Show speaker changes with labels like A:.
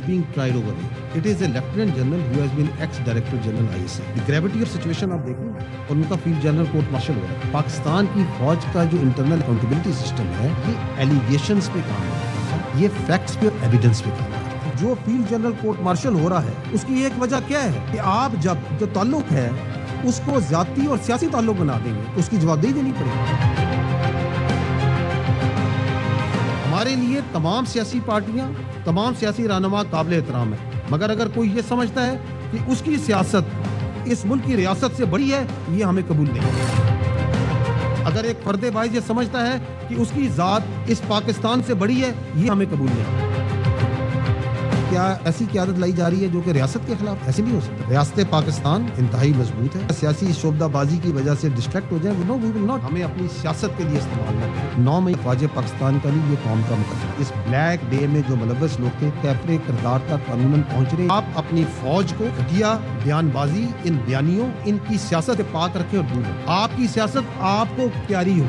A: being tried over here. It is a lieutenant general who has been ex-director general ISA. The gravity of situation آپ دیکھیں اور ان کا field general court martial ہوا ہے. پاکستان کی فوج کا جو انٹرنل اکاؤنٹیبلٹی سسٹم ہے یہ ایلیگیشنز پہ کام کرتا ہے, یہ فیکٹس پہ اور ایویڈنس پہ کام کرتا ہے. جو فیلڈ جنرل کورٹ مارشل ہو رہا ہے اس کی ایک وجہ کیا ہے کہ آپ جب جو تعلق ہے اس کو ذاتی اور سیاسی تعلق بنا دیں گے تو اس کی جوابدہی دینی پڑے گی. ہمارے لیے تمام سیاسی پارٹیاں, تمام سیاسی رہنما قابل احترام ہیں, مگر اگر کوئی یہ سمجھتا ہے کہ اس کی سیاست اس ملک کی ریاست سے بڑی ہے, یہ ہمیں قبول نہیں. اگر ایک فرد باعث یہ سمجھتا ہے کہ اس کی ذات اس پاکستان سے بڑی ہے, یہ ہمیں قبول نہیں. کیا ایسی قیادت لائی جا رہی ہے جو کہ ریاست کے خلاف؟ ایسے نہیں ہو سکتا. ریاست پاکستان انتہائی مضبوط ہے. سیاسی شعبہ بازی کی وجہ سے ڈسٹریکٹ ہو جائیں, نو وی ول ناٹ. ہمیں اپنی سیاست کے لیے استعمال نہ کریں. 9 مئی فوج پاکستان کا نہیں, یہ قوم کا مقدمہ. اس بلیک ڈے میں جو ملوث لوگ تھے کیفر کردار تک قانوناً پہنچ رہے. آپ اپنی فوج کو گھٹیا بیان بازی, ان بیانیوں, ان کی سیاست سے پاک رکھیں اور دور رکھیں. آپ کی سیاست آپ کو پیاری ہو.